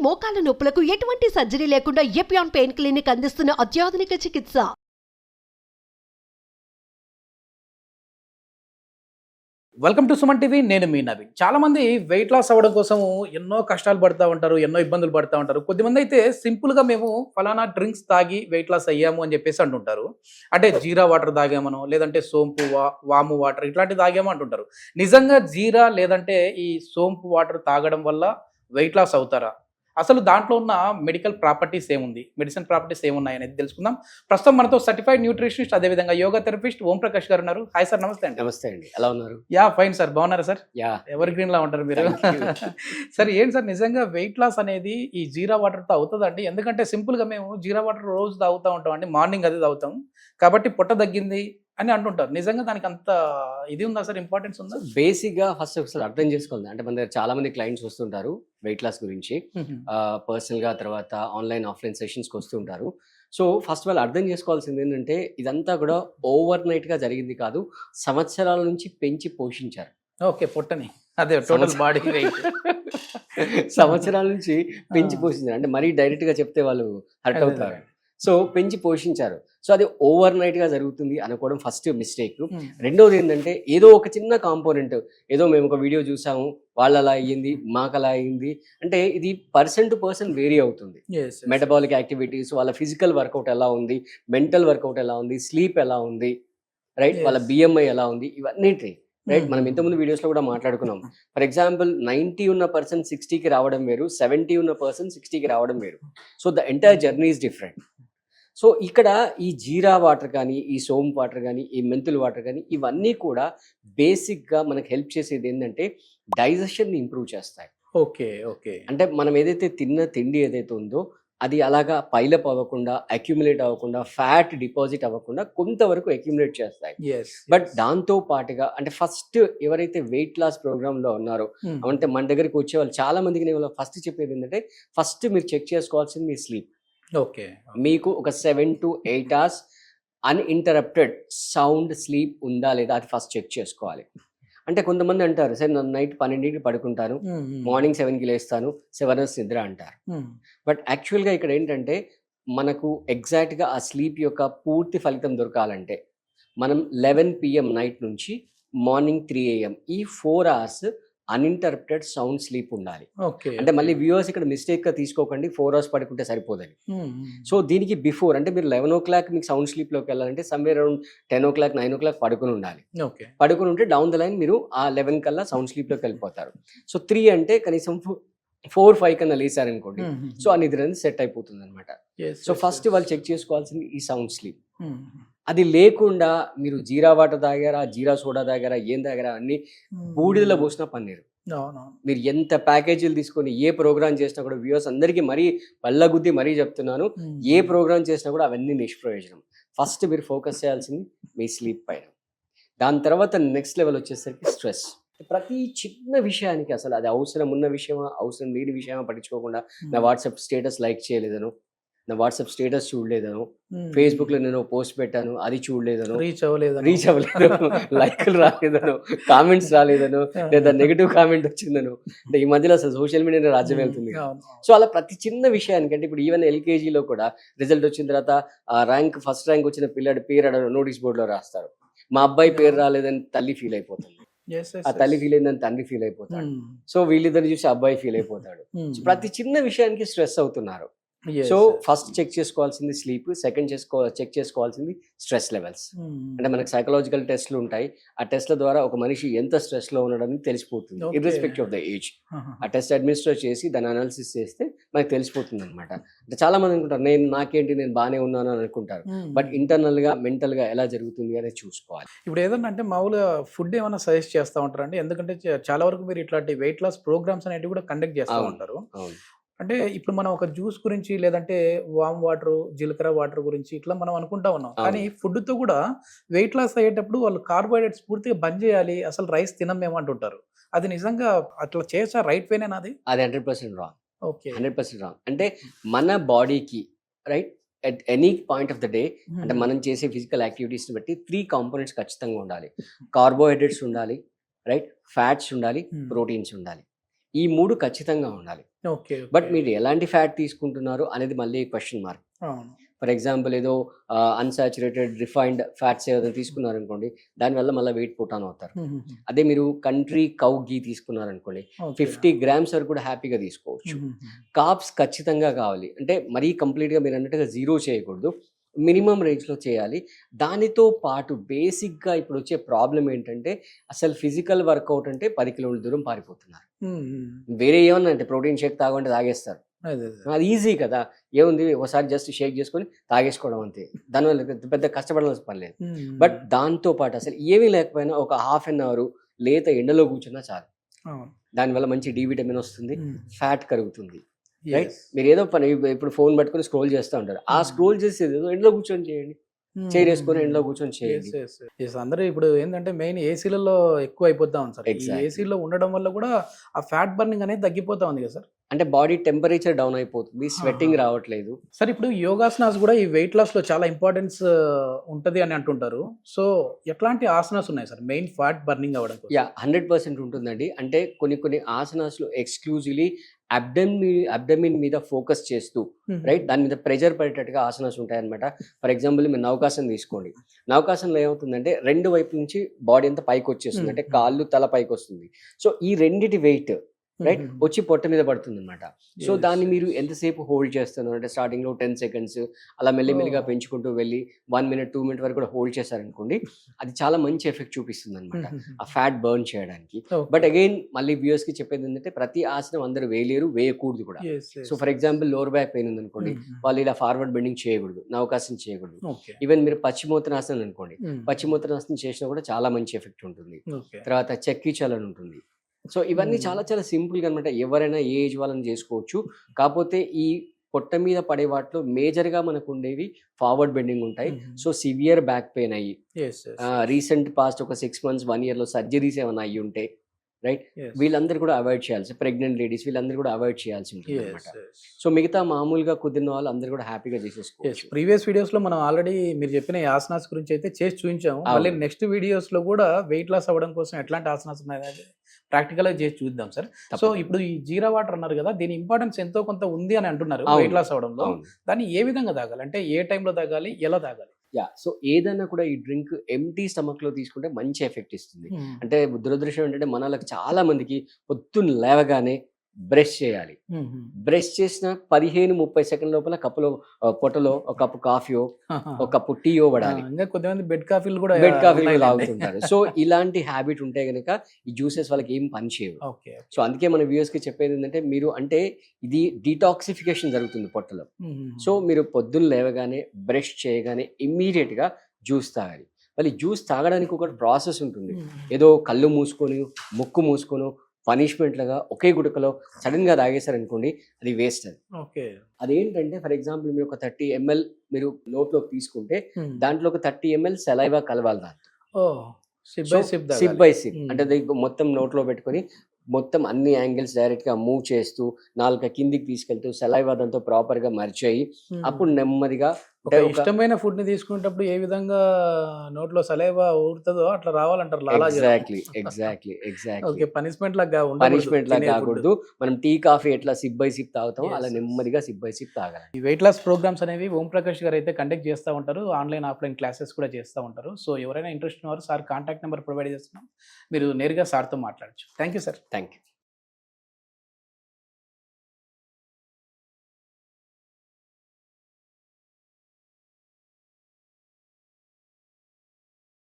మోకాల నొప్పులకు ఎటువంటి సర్జరీ లేకుండా ఎపియాన్ పెయిన్ క్లినిక్ అందిస్తున్న అత్యాధునిక చికిత్స. Welcome to Suman TV. నేను మీ నవీన్. చాలా మంది వెయిట్ లాస్ అవ్వడం కోసం ఎన్నో కష్టాలు పడుతూ ఉంటారు, ఎన్నో ఇబ్బందులు పడుతూ ఉంటారు. కొద్దిమంది అయితే సింపుల్గా మేము ఫలానా డ్రింక్స్ తాగి వెయిట్ లాస్ అయ్యాము అని చెప్పేసి అంటుంటారు. అంటే జీరా వాటర్ తాగామనో, లేదంటే సోంపు వాము వాటర్ ఇట్లాంటివి తాగామో అంటుంటారు. నిజంగా జీరా లేదంటే ఈ సోంపు వాటర్ తాగడం వల్ల వెయిట్ లాస్ అవుతారా? అసలు దాంట్లో ఉన్న మెడికల్ ప్రాపర్టీస్ ఏముంది, మెడిసిన్ ప్రాపర్టీస్ ఏమున్నాయి అనేది తెలుసుకుందాం. ప్రస్తుతం మనతో సర్టిఫైడ్ న్యూట్రిషనిస్ట్, అదేవిధంగా యోగా థెరపిస్ట్ ఓం ప్రకాష్ గారు ఉన్నారు. Hi sir. నమస్తే అండి. నమస్తే అండి, ఎలా ఉన్నారు? Yeah fine sir. బాగున్నారా సార్? యా, ఎవర్ గ్రీన్ లా ఉంటారు మీరు. సార్ ఏంటి సార్ నిజంగా వెయిట్ లాస్ అనేది ఈ జీరా వాటర్తో అవుతుందండి? ఎందుకంటే సింపుల్గా మేము జీరా వాటర్ రోజు తాగుతూ ఉంటాం అండి, మార్నింగ్ అది తాగుతాం కాబట్టి పొట్ట తగ్గింది అని అంటుంటారు. నిజంగా దానికి అంత ఇది ఉందా సార్, ఇంపార్టెన్స్ ఉందా? బేసిక్గా ఫస్ట్ ఒకసారి అర్థం చేసుకోవాలి. అంటే మన దగ్గర చాలా మంది క్లయింట్స్ వస్తుంటారు వెయిట్ లాస్ గురించి, పర్సనల్గా, తర్వాత ఆన్లైన్ ఆఫ్లైన్ సెషన్స్కి వస్తుంటారు. సో ఫస్ట్ వాళ్ళు అర్థం చేసుకోవాల్సింది ఏంటంటే ఇదంతా కూడా ఓవర్ నైట్గా జరిగింది కాదు, సంవత్సరాల నుంచి పెంచి పోషించారు. ఓకే, పొట్టని అదే టోటల్ బాడీ వెయిట్ సంవత్సరాల నుంచి పెంచి పోషించారు. అంటే మరీ డైరెక్ట్గా చెప్తే వాళ్ళు హర్ట్ అవుతారు. సో పెంచి పోషించారు. సో అది ఓవర్ నైట్గా జరుగుతుంది అనుకోవడం ఫస్ట్ మిస్టేక్. రెండోది ఏంటంటే ఏదో ఒక చిన్న కాంపోనెంట్, ఏదో మేము ఒక వీడియో చూసాము, వాళ్ళు అలా అయ్యింది, మాకు అలా అయ్యింది అంటే ఇది పర్సన్ టు పర్సన్ వేరీ అవుతుంది. మెటబాలిక్ యాక్టివిటీస్, వాళ్ళ ఫిజికల్ వర్కౌట్ ఎలా ఉంది, మెంటల్ వర్కౌట్ ఎలా ఉంది, స్లీప్ ఎలా ఉంది, రైట్, వాళ్ళ బిఎంఐ ఎలా ఉంది, ఇవన్నీ రైట్. మనం ఇంతకుముందు వీడియోస్లో కూడా మాట్లాడుకున్నాం. ఫర్ ఎగ్జాంపుల్ 90 ఉన్న పర్సన్ 60కి రావడం వేరు, 70 ఉన్న పర్సన్ 60కి రావడం వేరు. So the entire journey is different. So ఇక్కడ ఈ జీరా వాటర్ కానీ, ఈ సోంపు వాటర్ కానీ, ఈ మెంతుల వాటర్ కానీ, ఇవన్నీ కూడా బేసిక్గా మనకు హెల్ప్ చేసేది ఏంటంటే డైజెషన్ని ఇంప్రూవ్ చేస్తాయి. Okay okay. అంటే మనం ఏదైతే తిన్న తిండి ఏదైతే ఉందో అది అలాగా పైలప్ అవ్వకుండా, అక్యుములేట్ అవ్వకుండా, ఫ్యాట్ డిపాజిట్ అవ్వకుండా కొంతవరకు అక్యుములేట్ చేస్తాయి. బట్ దాంతో పాటుగా అంటే ఫస్ట్ ఎవరైతే వెయిట్ లాస్ ప్రోగ్రామ్లో ఉన్నారో అంటే మన దగ్గరికి వచ్చే వాళ్ళు చాలా మందికి నేను ఫస్ట్ చెప్పేది ఏంటంటే ఫస్ట్ మీరు చెక్ చేసుకోవాల్సింది మీ స్లీప్. ఓకే, మీకు ఒక 7 to 8 hours uninterrupted sound sleep ఉందా లేదా అది ఫస్ట్ చెక్ చేసుకోవాలి. అంటే కొంతమంది అంటారు సార్ నేను నైట్ 12కి పడుకుంటాను, మార్నింగ్ 7కి లేస్తాను, 7 hours నిద్ర అంటారు. బట్ యాక్చువల్గా ఇక్కడ ఏంటంటే మనకు ఎగ్జాక్ట్గా ఆ స్లీప్ యొక్క పూర్తి ఫలితం దొరకాలంటే మనం 11 PM నైట్ నుంచి మార్నింగ్ 3 AM ఈ 4 hours అన్ఇంటరప్టెడ్ సౌండ్ స్లీప్ ఉండాలి. అంటే మళ్ళీ వ్యూవర్స్ ఇక్కడ మిస్టేక్గా తీసుకోకండి 4 hours పడుకుంటే సరిపోదని. సో దీనికి బిఫోర్ అంటే మీరు 11 o'clock మీకు సౌండ్ స్లీప్లోకి వెళ్ళాలంటే సమ్వేర్ అరౌండ్ 10 o'clock 9 o'clock పడుకుని ఉండాలి. పడుకుని ఉంటే డౌన్ ద లైన్ మీరు ఆ 11 కల్లా సౌండ్ స్లీప్లోకి వెళ్ళిపోతారు. సో 3 అంటే కనీసం 4-5 కన్నా లేసారనుకోండి, సో ఆ నిద్ర అనేది సెట్ అయిపోతుంది అనమాట. సో ఫస్ట్ వాళ్ళు చెక్ చేసుకోవాల్సింది ఈ సౌండ్ స్లీప్. అది లేకుండా మీరు జీరా వాటర్ తాగారా, జీరా సోడా తాగారా, ఏం తాగారా అన్ని బూడిదలో పోసిన పన్నీరు. మీరు ఎంత ప్యాకేజీలు తీసుకొని ఏ ప్రోగ్రామ్ చేసినా కూడా వ్యూవర్స్ అందరికీ మరీ పళ్ళగుద్ది మరీ చెప్తున్నాను, ఏ ప్రోగ్రామ్ చేసినా కూడా అవన్నీ నిష్ప్రయోజనం. ఫస్ట్ మీరు ఫోకస్ చేయాల్సింది మీ స్లీప్ పైన. దాని తర్వాత నెక్స్ట్ లెవెల్ వచ్చేసరికి స్ట్రెస్. ప్రతి చిన్న విషయానికి అసలు అది అవసరం ఉన్న విషయమా అవసరం లేని విషయమా పట్టించుకోకుండా నా వాట్సాప్ స్టేటస్ లైక్ చేయలేదను, నా వాట్సాప్ స్టేటస్ చూడలేదను, ఫేస్బుక్లో నేను పోస్ట్ పెట్టాను అది చూడలేదను, రీచ్ అవ్వలేదు, లైక్లు రాలేదను, కామెంట్స్ రాలేదను, లేదా నెగిటివ్ కామెంట్ వచ్చిందను. అంటే ఈ మధ్యలో అసలు సోషల్ మీడియా రాజ్యం వెళ్తుంది. సో అలా ప్రతి చిన్న విషయానికి అంటే ఇప్పుడు ఈవెన్ LKGలో కూడా రిజల్ట్ వచ్చిన తర్వాత ఫస్ట్ ర్యాంక్ వచ్చిన పిల్లడి పేరు నోటీస్ బోర్డులో రాస్తారు. మా అబ్బాయి పేరు రాలేదని తల్లి ఫీల్ అయిపోతుంది, ఆ తల్లి ఫీల్ అయిందని తండ్రి ఫీల్ అయిపోతాడు. సో వీళ్ళిద్దరు చూసి అబ్బాయి ఫీల్ అయిపోతాడు. సో ప్రతి చిన్న విషయానికి స్ట్రెస్ అవుతున్నారు. సో ఫస్ట్ చెక్ చేసుకోవాల్సింది స్లీప్, సెకండ్ చెక్ చేసుకోవాల్సింది స్ట్రెస్ లెవెల్స్. అంటే మనకు సైకలాజికల్ టెస్ట్లు ఉంటాయి, ఆ టెస్ట్ల ద్వారా ఒక మనిషి ఎంత స్ట్రెస్ లో ఉన్నాడని తెలిసిపోతుంది ఇర్రెస్పెక్టివ్ ఆఫ్ ద ఏజ్. ఆ టెస్ట్ అడ్మినిస్టర్ చేసి దాన్ని అనాలిసిస్ చేస్తే మనకు తెలిసిపోతుంది అనమాట. అంటే చాలా మంది అనుకుంటారు నేను బాగానే ఉన్నాను అని అనుకుంటారు, బట్ ఇంటర్నల్ గా మెంటల్ గా ఎలా జరుగుతుంది అనేది చూసుకోవాలి. ఇప్పుడు ఏదన్నా అంటే మామూలుగా ఫుడ్ ఏమైనా సజెస్ట్ చేస్తూ ఉంటారండి? ఎందుకంటే చాలా వరకు మీరు ఇట్లాంటి వెయిట్ లాస్ ప్రోగ్రామ్స్ అనేవి కూడా కండక్ట్ చేస్తూ ఉంటారు. అంటే ఇప్పుడు మనం ఒక జ్యూస్ గురించి లేదంటే వామ్ వాటర్, జీలకర్ర వాటర్ గురించి ఇట్లా మనం అనుకుంటా ఉన్నాం, కానీ ఫుడ్ తో కూడా వెయిట్ లాస్ అయ్యేటప్పుడు వాళ్ళు కార్బోహైడ్రేట్స్ పూర్తిగా బంద్ చేయాలి, అసలు రైస్ తినమేమంటుంటారు. అది నిజంగా అట్లా చేసా రైట్ వేనేనా? అది 100% రాంగ్. Okay, 100% wrong. అంటే మన బాడీకి right at any point of the day అంటే మనం చేసే ఫిజికల్ యాక్టివిటీస్ని బట్టి 3 కాంపోనెంట్స్ ఖచ్చితంగా ఉండాలి. కార్బోహైడ్రేట్స్ ఉండాలి, రైట్, ఫ్యాట్స్ ఉండాలి, ప్రోటీన్స్ ఉండాలి. ఈ 3 ఖచ్చితంగా ఉండాలి. ఓకే. బట్ మీరు ఎలాంటి ఫ్యాట్ తీసుకుంటున్నారు అనేది మళ్ళీ క్వశ్చన్ మార్క్. అవును. ఫర్ ఎగ్జాంపుల్ ఏదో అన్సాచురేటెడ్ రిఫైన్డ్ ఫ్యాట్స్ ఏదైనా తీసుకున్నారనుకోండి, దానివల్ల మళ్ళీ వెయిట్ పుట్ ఆన్ అవుతారు. అదే మీరు కంట్రీ కౌ గీ తీసుకున్నారనుకోండి, 50 grams వరకు కూడా హ్యాపీగా తీసుకోవచ్చు. కార్బ్స్ ఖచ్చితంగా కావాలి, అంటే మరీ కంప్లీట్గా మీరు అన్నట్టుగా జీరో చేయకూడదు, మినిమం రేంజ్లో చేయాలి. దానితో పాటు బేసిక్గా ఇప్పుడు వచ్చే ప్రాబ్లం ఏంటంటే అసలు ఫిజికల్ వర్కౌట్ అంటే 10 కిలోమీటర్ల దూరం పారిపోతున్నారు. వేరే ఏమన్నా అంటే ప్రోటీన్ షేక్ తాగంటే తాగేస్తారు, అది ఈజీ కదా, ఏముంది ఒకసారి జస్ట్ షేక్ చేసుకొని తాగేసుకోవడం అంతే, దానివల్ల పెద్ద కష్టపడాల్సిన పని లేదు. బట్ దాంతో పాటు అసలు ఏమీ లేకపోయినా ఒక హాఫ్ అన్ అవర్ లేత ఎండలో కూర్చున్నా చాలు, దానివల్ల మంచి డి విటమిన్ వస్తుంది, ఫ్యాట్ కరుగుతుంది. రైట్, మీరు ఏదో పని ఇప్పుడు ఫోన్ పట్టుకొని స్క్రోల్ చేస్తూ ఉంటారు, ఆ స్క్రోల్ చేసేది ఏదో ఎండలో కూర్చొని చేయండి, చైర్ వేసుకొని ఎండలో కూర్చొని చేయండి. అందరూ ఇప్పుడు ఏంటంటే మెయిన్ ఏసీలలో ఎక్కువ అయిపోతా ఉంది సార్. ఏసీలో ఉండడం వల్ల కూడా ఆ ఫ్యాట్ బర్నింగ్ అనేది తగ్గిపోతా ఉంది కదా సార్. అంటే బాడీ టెంపరేచర్ డౌన్ అయిపోతుంది, స్వెట్టింగ్ రావట్లేదు. సార్ ఇప్పుడు యోగాసనాస్ కూడా ఈ వెయిట్ లాస్ లో చాలా ఇంపార్టెన్స్ ఉంటది అని అంటుంటారు. సో ఎట్లాంటి ఆసనాస్ ఉన్నాయి సార్ మెయిన్ ఫ్యాట్ బర్నింగ్ అవ్వడం? 100% ఉంటుందండి. అంటే కొన్ని ఆసనాస్ లో ఎక్స్క్లూజివ్లీ అబ్డమిన్ మీద ఫోకస్ చేస్తూ, రైట్, దాని మీద ప్రెజర్ పడేటట్టుగా ఆసనాస్ ఉంటాయి అనమాట. ఫర్ ఎగ్జాంపుల్ మీరు నౌకాసనం తీసుకోండి, నౌకాసనంలో ఏమవుతుందంటే రెండు వైపు నుంచి బాడీ అంతా పైకి వచ్చేస్తుంది, అంటే కాళ్ళు తల పైకి వస్తుంది. సో ఈ రెండిటి వెయిట్ రైట్ వచ్చి పొట్ట మీద పడుతుంది అనమాట. సో దాన్ని మీరు ఎంతసేపు హోల్డ్ చేస్తున్నారు అంటే స్టార్టింగ్ లో 10 seconds అలా మెల్లిమెల్లిగా పెంచుకుంటూ వెళ్ళి 1 minute 2 minutes వరకు కూడా హోల్డ్ చేశారనుకోండి, అది చాలా మంచి ఎఫెక్ట్ చూపిస్తుంది అనమాట ఆ ఫ్యాట్ బర్న్ చేయడానికి. బట్ అగైన్ మళ్ళీ వ్యూయర్స్ కి చెప్పేది ఏంటంటే ప్రతి ఆసనం అందరూ వేయలేరు, వేయకూడదు కూడా. So for example lower back pain ఉంది అనుకోండి, వాళ్ళు ఇలా ఫార్వర్డ్ బెండింగ్ చేయకూడదు, నౌకాసనం చేయకూడదు. ఈవెన్ మీరు పశ్చిమోత్తరాసనం అనుకోండి, పశ్చిమోత్తరాసనం చేసినా కూడా చాలా మంచి ఎఫెక్ట్ ఉంటుంది. తర్వాత చక్కీ చలన్ ఉంటుంది. సో ఇవన్నీ చాలా చాలా సింపుల్గా అనమాట, ఎవరైనా ఏ ఏజ్ వాళ్ళని చేసుకోవచ్చు. కాకపోతే ఈ పొట్ట మీద పడే వాటిలో మేజర్గా మనకు ఉండేవి ఫార్వర్డ్ బెండింగ్ ఉంటాయి. సో సివియర్ బ్యాక్ పెయిన్ అయ్యి రీసెంట్ పాస్ట్ ఒక 6 months 1 year లో సర్జరీస్ ఏమైనా అయ్యి ఉంటే, రైట్, వీళ్ళందరూ కూడా అవాయిడ్ చేయాల్సి, ప్రెగ్నెంట్ లేడీస్ వీళ్ళందరూ కూడా అవాయిడ్ చేయాల్సి ఉంటుంది అనమాట. సో మిగతా మామూలుగా కుదిరిన వాళ్ళు అందరూ కూడా హ్యాపీగా చేసేసుకోవచ్చు. ప్రీవియస్ వీడియోస్ లో మనం ఆల్రెడీ మీరు చెప్పిన ఈ ఆసనాస్ గురించి అయితే చేసి చూపించాము. మళ్ళీ నెక్స్ట్ వీడియోస్ లో కూడా వెయిట్ లాస్ అవ్వడం కోసం ఎట్లాంటి ఆసనాస్ ఉన్నాయి ప్రాక్టికల్ గా చేసి చూద్దాం సార్. సో ఇప్పుడు ఈ జీరా వాటర్ అన్నారు కదా, దీని ఇంపార్టెన్స్ ఎంతో కొంత ఉంది అని అంటున్నారు వెయిట్ లాస్ అవడంలో. దాన్ని ఏ విధంగా తాగాలి, అంటే ఏ టైంలో తాగాలి, ఎలా తాగాలి? సో ఏదైనా కూడా ఈ డ్రింక్ ఎంటీ స్టమక్ లో తీసుకుంటే మంచి ఎఫెక్ట్ ఇస్తుంది. అంటే దురదృష్టం ఏంటంటే మనలకు చాలా మందికి పొద్దున్న లేవగానే బ్రష్ చేయాలి, బ్రష్ చేసిన 15-30 సెకండ్ లోపల కప్పులో పొట్టలో ఒక కప్పు కాఫీయో ఒక కప్పు టీయో పడాలి. కొంతమంది బెడ్ కాఫీలు కూడా తాగుతుంటారు. సో ఇలాంటి హ్యాబిట్ ఉంటే గనక ఈ జ్యూసెస్ వాళ్ళకి ఏం పని చేయవు. సో అందుకే మన వ్యూయర్స్ కి చెప్పేది ఏంటంటే, మీరు అంటే ఇది డీటాక్సిఫికేషన్ జరుగుతుంది పొట్టలో. సో మీరు పొద్దున్న లేవగానే బ్రష్ చేయగానే ఇమ్మీడియట్ గా జ్యూస్ తాగాలి. మళ్ళీ జ్యూస్ తాగడానికి ఒక ప్రాసెస్ ఉంటుంది, ఏదో కళ్ళు మూసుకొని ముక్కు మూసుకొని పనిష్మెంట్ లాగా ఒకే గుటకలో సడన్ గా తాగేశారనుకోండి, అది వేస్ట్. అది అదేంటంటే ఫర్ ఎగ్జాంపుల్ మీరు ఒక 30 ml మీరు నోట్లోకి తీసుకుంటే దాంట్లో ఒక 30 ml సెలైవా కలవాలి దాంతో. సిప్ బై సిప్ అంటే మొత్తం నోట్లో పెట్టుకొని మొత్తం అన్ని యాంగిల్స్ డైరెక్ట్ గా మూవ్ చేస్తూ నాలుక కిందికి తీసుకెళ్తూ సెలైవా దాంతో ప్రాపర్ గా మర్చాయి. అప్పుడు నెమ్మదిగా ఇష్టమైన ఫుడ్ ని తీసుకునేటప్పుడు ఏ విధంగా నోట్లో సలైవా ఊరుతుందో అట్లా రావాలంటారు. ఎగ్జాక్ట్లీ పనిష్మెంట్ లాగా కాకూడదు. మనం టీ కాఫీ ఎట్లా సిప్ బై సిప్ తాగుతాం అలా నెమ్మదిగా సిప్ బై సిప్ తాగాలి. ఈ వెయిట్ లాస్ ప్రోగ్రామ్స్ అనేవి ఓం ప్రకాష్ గారు అయితే కండక్ట్ చేస్తూ ఉంటారు, ఆన్లైన్ ఆఫ్లైన్ క్లాసెస్ కూడా చేస్తూ ఉంటారు. సో ఎవరైనా ఇంట్రెస్ట్ ఉన్నవారు సార్ కాంటాక్ట్ నెంబర్ ప్రొవైడ్ చేస్తున్నాం, మీరు నేరుగా సార్తో మాట్లాడచ్చు. Thank you sir. Thank you.